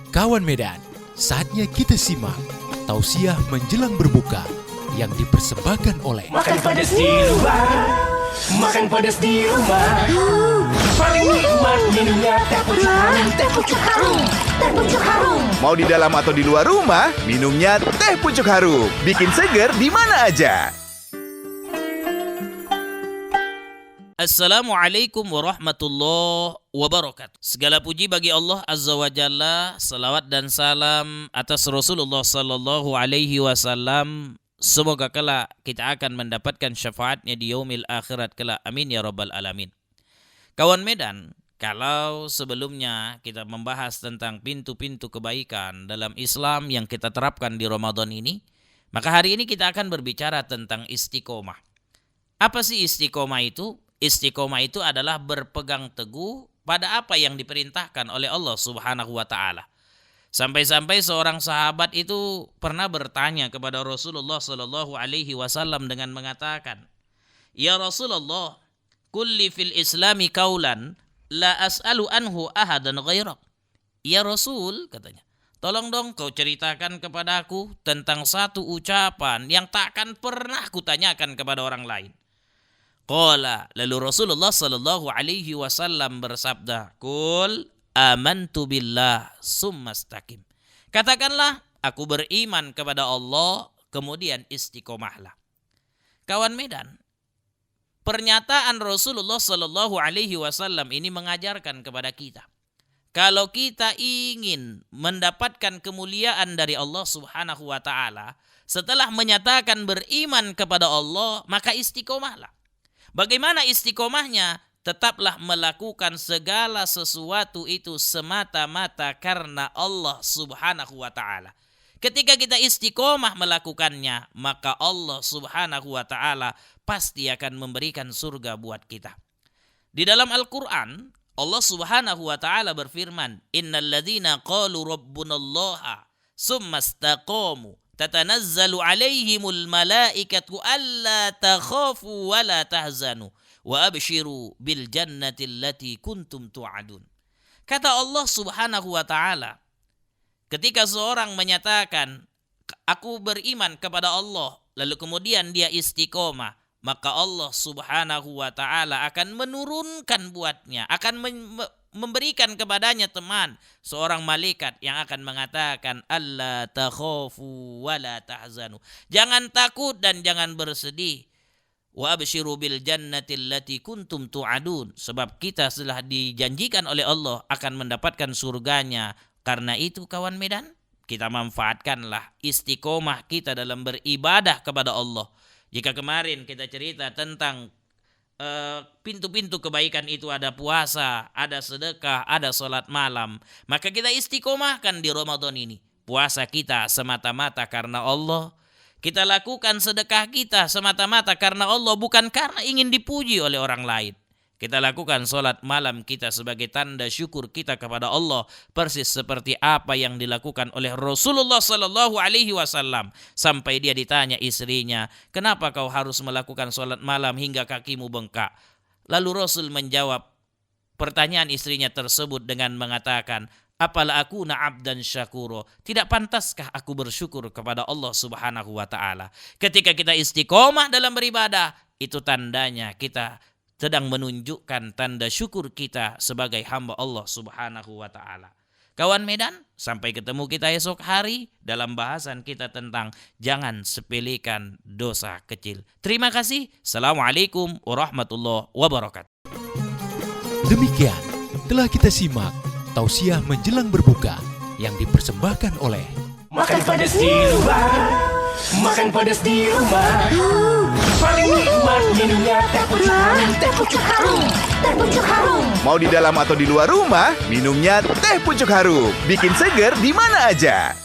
Kawan Medan, saatnya kita simak tausiah menjelang berbuka yang dipersembahkan oleh Makan pedas di luar, makan pedas di rumah. Paling nikmat minumnya teh pucuk harum, teh pucuk harum, teh pucuk harum. Mau di dalam atau di luar rumah, minumnya teh pucuk harum. Bikin seger di mana aja. Assalamualaikum warahmatullahi wabarakatuh. Segala puji bagi Allah Azza wa Jalla. Salawat dan salam atas Rasulullah sallallahu alaihi wasallam. Semoga kelak kita akan mendapatkan syafaatnya di yaumil akhirat kelak. Amin ya rabbal alamin. Kawan Medan, kalau sebelumnya kita membahas tentang pintu-pintu kebaikan dalam Islam yang kita terapkan di Ramadan ini, maka hari ini kita akan berbicara tentang istiqomah. Apa sih istiqomah itu? Istiqomah itu adalah berpegang teguh pada apa yang diperintahkan oleh Allah Subhanahu wa taala. Sampai-sampai seorang sahabat itu pernah bertanya kepada Rasulullah sallallahu alaihi wasallam dengan mengatakan, "Ya Rasulullah, kulli fil Islami qaulan la as'alu anhu ahadan ghairak." Ya Rasul, katanya, tolong dong kau ceritakan kepadaku tentang satu ucapan yang takkan pernah kutanyakan kepada orang lain. Qala, lalu Rasulullah sallallahu alaihi wasallam bersabda, "Qul amantu billah summastaqim." Katakanlah, aku beriman kepada Allah, kemudian istiqomahlah. Kawan Medan, pernyataan Rasulullah sallallahu alaihi wasallam ini mengajarkan kepada kita, kalau kita ingin mendapatkan kemuliaan dari Allah Subhanahu wa taala, setelah menyatakan beriman kepada Allah, maka istiqomahlah. Bagaimana istiqomahnya? Tetaplah melakukan segala sesuatu itu semata-mata karena Allah Subhanahu wa taala. Ketika kita istiqomah melakukannya, maka Allah Subhanahu wa taala pasti akan memberikan surga buat kita. Di dalam Al-Qur'an, Allah Subhanahu wa taala berfirman, "Innal ladzina qalu rabbunallaha summastaqamu tatanazzalu alaihimul malaikatu alla takhafu wa la tahzanu wa abshiru bil jannati allati kuntum tu'adun." Kata Allah Subhanahu wa taala, ketika seorang menyatakan aku beriman kepada Allah, lalu kemudian dia istiqomah, maka Allah Subhanahu wa taala akan menurunkan buatnya, akan memberikan kepadanya teman, seorang malaikat yang akan mengatakan, "Alla takhafu wa la tahzanu." Jangan takut dan jangan bersedih. Wa abshiru bil jannati allati kuntum tu'adun. Sebab kita telah dijanjikan oleh Allah akan mendapatkan surganya. Karena itu kawan Medan, kita manfaatkanlah istiqomah kita dalam beribadah kepada Allah. Jika kemarin kita cerita tentang pintu-pintu kebaikan itu ada puasa, ada sedekah, ada sholat malam, maka kita istiqomahkan di Ramadan ini. Puasa kita semata-mata karena Allah. Kita lakukan sedekah kita semata-mata karena Allah, bukan karena ingin dipuji oleh orang lain. Kita lakukan sholat malam kita sebagai tanda syukur kita kepada Allah, persis seperti apa yang dilakukan oleh Rasulullah sallallahu alaihi wasallam, sampai dia ditanya istrinya, "Kenapa kau harus melakukan sholat malam hingga kakimu bengkak?" Lalu Rasul menjawab pertanyaan istrinya tersebut dengan mengatakan, "Apala akuna abdan syakuro?" Tidak pantaskah aku bersyukur kepada Allah Subhanahu wa taala? Ketika kita istiqomah dalam beribadah, itu tandanya kita sedang menunjukkan tanda syukur kita sebagai hamba Allah Subhanahu wa taala. Kawan Medan, sampai ketemu kita esok hari dalam bahasan kita tentang jangan sepelekan dosa kecil. Terima kasih. Assalamualaikum warahmatullahi wabarakatuh. Demikian telah kita simak tausiah menjelang berbuka yang dipersembahkan oleh Makan pedas di luar, makan pedas di rumah. Paling nikmat minumnya teh pucuk harum, teh pucuk harum, teh pucuk harum. Mau di dalam atau di luar rumah, minumnya teh pucuk harum. Bikin seger di mana aja.